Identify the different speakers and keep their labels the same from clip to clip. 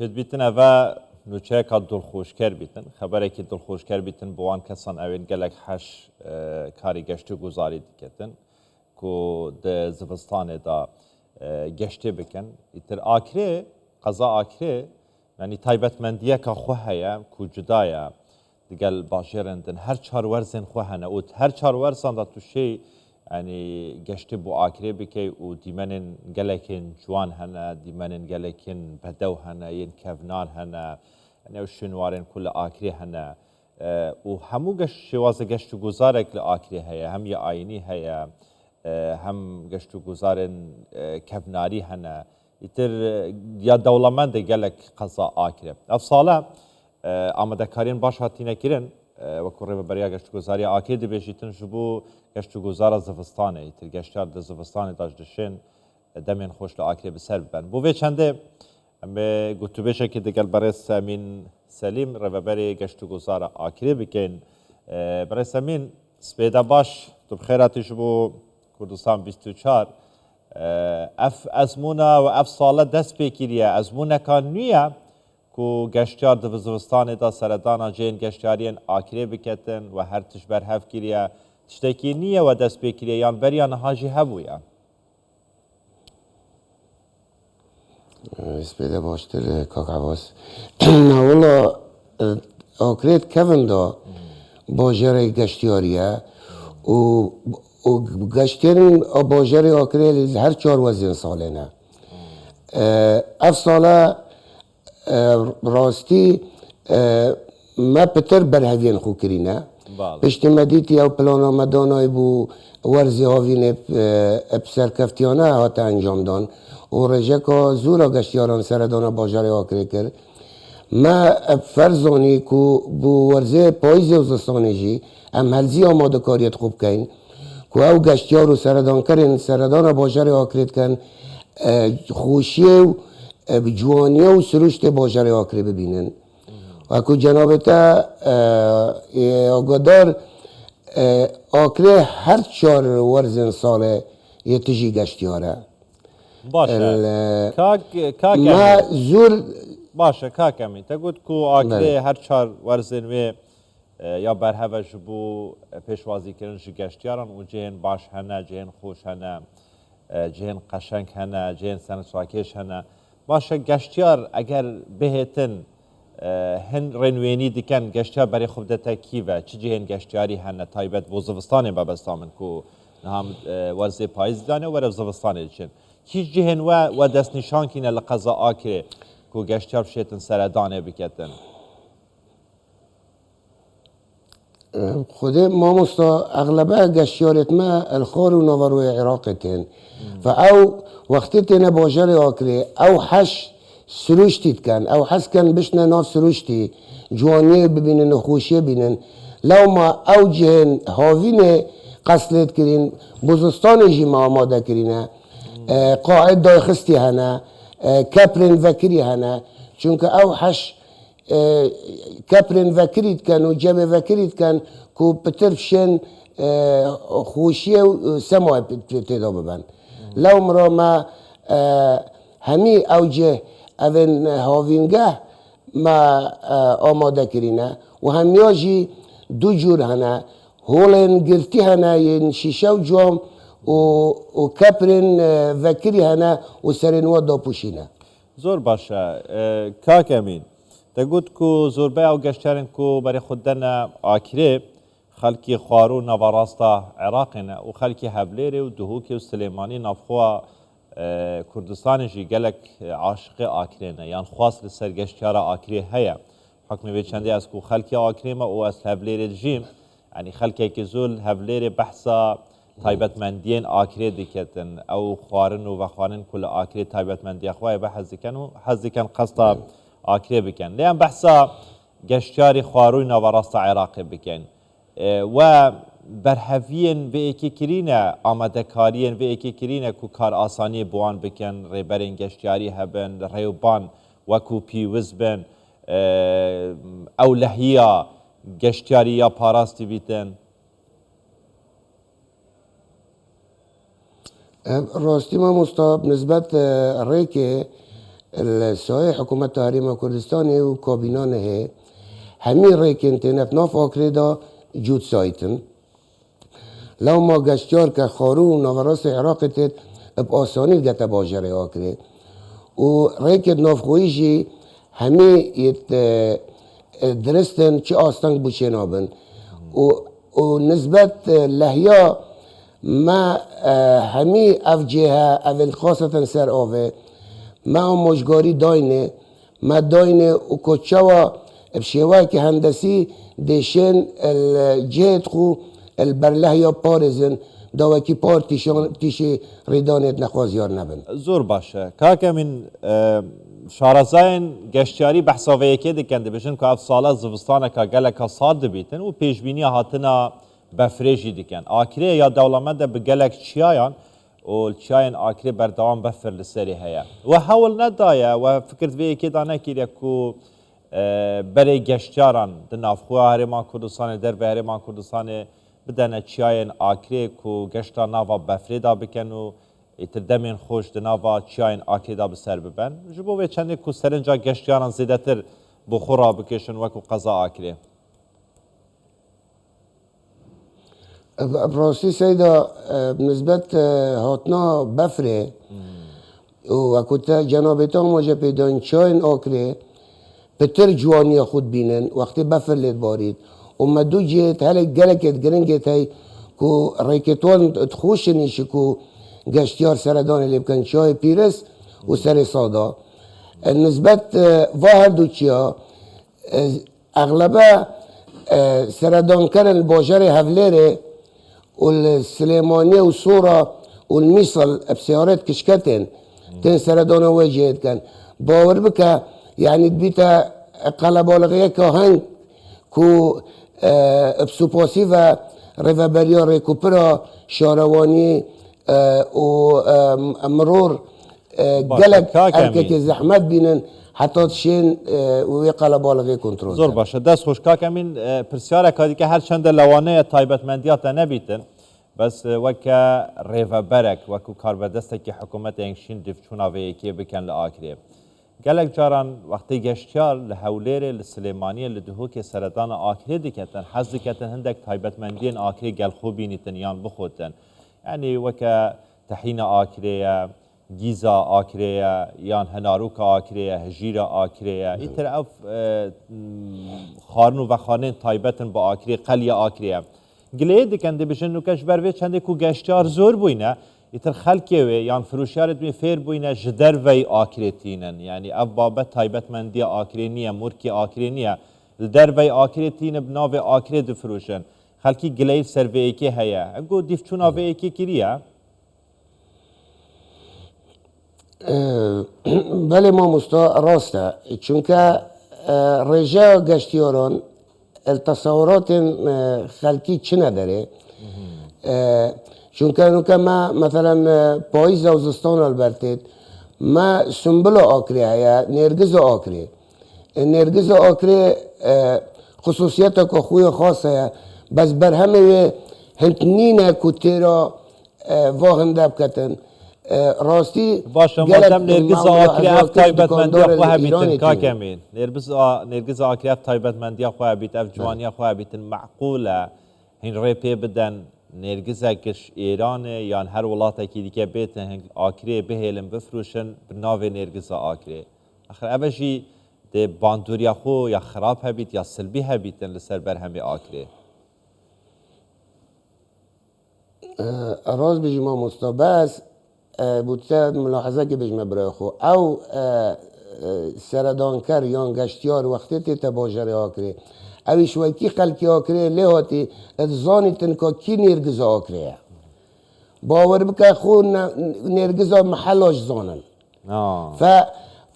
Speaker 1: شد بیتن اوه نوچه که دلخوشکر بیتن خبره که دلخوشکر بیتن بوان کسان اوین گلک حش کاری گشت گزاری دیکتن که ده زبستان دا گشته بکن ایتر آکره قضا آکره یعنی تایبەتمەندیە کە خۆ هەیە کو جدایە دگەل باشێرندن هەر چاروەرزێن خۆ هەنە و هەر چاروەرزاندا تووشەی ینی گەشتی بۆ ئاکرێ بکەی و دیمەنن گەلێکین جوان هەنە دیمەنن گەلێکین بەدەو هەنە یەن کەڤنار هەنە نێو شوێنوارێن کو لە ئاکرێ هەنە و هەموو گەشت شێوازە گەشت و گوزارێک لە ئاکرێ هەیە هەم یە ئاینی هەیە هەم گەشت و گوزارên کەڤناری هەنە ایتر یا دولمند گلک قضا آکره اف ساله آمده کارین باش هاتینه کرن و کوره بریا گشت گزاری آکره دی بیشیتن جبو گشت گزار زفستانه ایتر گشتار د زفستانه داشتشن دمین خوش لآکره بسر ببن بو وی چنده به گوتو بشه که دگل برای سامین سلیم رو بری گشت گزار آکره بکن برای سامین سپیده باش تو بخیراتی جبو کردستان 24 اف ازمونه و اف ساله دست پیکریه ازمونه کان نیه که گشتیار دو زوستان دا سردانا جین گشتیارین آکره بکتن و هر تش بر هف کریه تشتکی نیه و دست پیکریه یان بریان هاجی هبویا
Speaker 2: اسپیده باشتر کاک عباس نه والا آکرهت کون دا باجر گشتیاریه و گشتیرین باجر آکره هر 4 وزین ساله نه اف ساله راستی ما پتر بر هفین خو کرینه پشت مدیتی او پلان آمدان های بو ورزی هاوین بسر کفتیانه هاته انجام دان و رجه که زورا گشتیاران سردان باجر آکره کرد ما فرزانی که بو ورزی پاییز وزستانی جی ام هلزی آماده کاریت خوب کن که او گشتیار و سردان کرن سردان باجر آکرید کن خوشیه و جوانیه و سروشت باجر آکری ببینن و که جنابتا آگادار آکره هر 4 ورزن ساله یه تجی گشتیاره
Speaker 1: باشه
Speaker 2: ما زور
Speaker 1: باشه کاکمی تا گوت که آکره هر 4 ورزن و یا برهوه جبو پیشوازی کردن جی گشتیاران و جهن باش هنه جهن خوش هنه جهن قشنگ هنه جهن سنسواکیش هنه باشه گشتیار اگر بهتن هن رنوینی دیکن گشتیار برای خوب دتا کیوه چه جهن گشتیاری هنه تایبت بو زوستان بابستامن کو نهم ورزی پاییز دانه و زوستان دیشن هیچ جهن و دست نشان کینه لقضا آکره کو گشتیار بشیتن سردانه بکتن
Speaker 2: خود ما مستا اغلبه گشتیارت ما الخار و نوروی عراقتین و او وقتی تینه باجر آکره او حش سروشتید کن او حس کن بشنه ناف سروشتی جوانیه ببینن و خوشیه بینن لو ما او جهن هاوین قصلت کرین بوزستان جی ما آماده کرینه قاعد دای خستی هنه کپرین وکری هنه چونکه او حش کپرین وکرید کن و جمع وکرید کن که پترفشن خوشیه و سماع پیدا ببن لو مرا ما همی اوجه اون هاوینگه ما آماده کرینه و همیاجی 2 جور هنه هولن گرتی هنه ین شیشه و جام و کپرین وکری هنه و سرنوا دا پوشینه
Speaker 1: زور باشه کاک امین تا گوت که زوربه او گشترین که برای خودن آکره خلکی خوارو نواراستا عراقینه و خلکی هبلیره و دهوکی و سلیمانی نفخوا کردستان جی گلک عاشق آکرینه یعنی خواست لسرگشتیار آکره هیا حکمی به چنده از که خلکی آکره ما و از هبلیره جیم یعنی خلکی که زول هبلیره بحثا تایبەتمەندیên آکرێ diketin ew xwarin û vexwarin ku li akrê taybetmendiya xwe ve hez dikin û hez dikin qesta akrê bikin lê em behsa geştyarî xwarûyî navarasta Iraqê bikin we berheviyên vê êkîkirîne amadekariyên vê êkîkirîne ku kar asaniyê bi wan bikin rêberên geştyarî hebin rêwban wekû pîwiz bin ew lehiya geştyarî ya parastî bîtin
Speaker 2: راستی ما مستاب نسبت ریکه السایه حکومت هریما کردستان و کابینان هی همین ریکن تنف ناف آکری دا جود سایتن لو ما گشتیار که خارو و نوراس عراق تید اب آسانی گتا باجره آکری و ریکت ناف خویشی همه ایت درستن چه آستانگ بوچه نابن و نسبت لحیا ما همه اف جهه اول خاصتا سر آوه ما مجگاری داینه ما داینه و کچوا بشیوه که هندسی دیشن الجهت خو البرلحیا پارزن داوکی پار تیشی ریدانت نخوازیار نبن
Speaker 1: زور باشه کاکه من شارزاین گشتیاری بحثاوه یکی دکند بشن که اف ساله زوستانه که گلک ساد دبیتن و پیشبینی هاتنا بفریجی دکن آکره یا دولمنده به گلک چیایان و چیاین آکره بردوام بفر لسری هیا و حول ندایه و فکرت وی یکی دانه کیره که برای گشتیاران دنافخواه هرمان کردستان در به هرمان کردستان بدن چیاین آکره که گشتا ناوا بفری دا بکن و ایتر دمین خوش دناوا چیاین آکره دا بسر ببن جبو وی چنده که سرنجا گشتیاران زیده تر بخورا بکشن وکو قضا آکره
Speaker 2: براستی سیدا نسبت هاتنا بفره و اکوتا جنابتا مجا پیدان چاین آکره پتر جوانی خود بینن وقتی بفر لید بارید و مدو جهت هلک گلکت گرنگت هی که ریکتوان تخوش نیشه که گشتیار سردان لیبکن چای پیرس و سر سادا نسبت و هر دو چیا اغلبه سردان کرن باجر هفلره والسليمانية وصورة والميصل بسيارات كشكتن تن سردان وجهت كان باور بك يعني تبيتا قلبالغية كهن كو بسوباسيفا ريفابريا ريكوبرا شارواني ومرور قلق اركة زحمت بينن حتی تشین وی قلبالغی کنترل
Speaker 1: زور باشه دست خوش کاک امین پرسیاره کادی که هر چند لوانه تایبەتمەندیات نبیتن بس وکه ریو برک وکو کار بدسته که حکومت انگشین دفچونا و یکی بکن لآکریه گلک جاران وقتی گشتیار لحولیره لسلیمانیه لدهو که سردان آکریه دکتن حز دکتن هندک تایبەتمەندین آکریه گل خوب بینیتن یان بخودتن یعنی وکه تحین آکریه گیزا آکریه یان هناروک آکریه هجیرا آکریه ایتر اف خارنو و خانه تایبتن با آکریه قلیه آکریه گلیه دکنده بشن نوکش بروی چنده کو گشتار زور بوینه ایتر خلکه وی یان فروشیارت می فیر بوینه جدر وی آکریه تینن یعنی اف بابت تایبت مندی آکریه نیه مرکی آکریه نیه در وی آکریه تینه بناو آکریه دفروشن خلکی گلیه سر وی ایکی هیا اگو دیفچونا وی ایکی کریه
Speaker 2: بله ما مستا راسته چونکه رجا گشتیاران التصورات خلقی چه نداره چونکه ما مثلا پاییز و زستان البرتید ما سنبل آکری هیا نرگز آکری نرگز آکری خصوصیت که خوی خاص هیا بس بر همه هنتنینه کتیرا واغنده بکتن راستی
Speaker 1: باشه مادام نرگز آکری اف تایبەتمەندی خواه بیتن کاکمین نرگز آکری اف تایبەتمەندی خواه بیت اف جوانی خواه بیتن معقوله هین ریپی بدن نرگز اکش ایرانه یان هر ولاته کی دیگه بیتن هنگ آکری بهیلن بفروشن بناو نرگز آکری اخر اوشی ده باندوریا خو یا خراب هبیت یا سلبی هبیتن لسر بر همه آکری
Speaker 2: راز بجی ما مستابس بودتر ملاحظه که بجمه برای خو او سردانکر یا گشتیار وقتی تی تباجر آکره اویش وکی خلکی آکره لیهاتی اتزانی تنکا کی نرگز آکره باور بکه خو نرگز محلاش زانن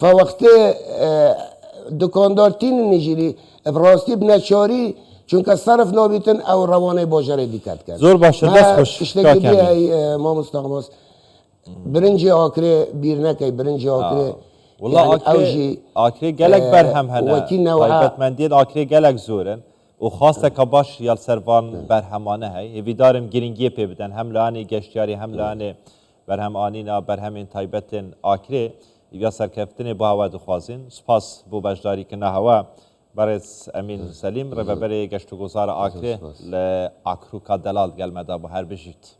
Speaker 2: فوقتی دکاندار تین نجیری براستی بنچاری چونکه صرف نابیتن او روانه باجره دیکت کرد
Speaker 1: زور باشه دست خوش
Speaker 2: اشتگی ما مستقماست برنج آکره بیر نکی برنج آکره
Speaker 1: والله آکره گلک برهم هنه تایبەتمەندیên آکره گلک زورن و خاصه که باش یال سروان برهمانه هی هیویدارم گرینگیه پی بدن هم لانه گشتیاری هم لانه برهم آنینا برهم این تایبەتên آکره یا سرکفتنی با هوا دخوازین سپاس بو بجداری که نهوا برس امین سلیم رببری گشت و گذار آکره لآکروکا دلال گلمده با هر بجیت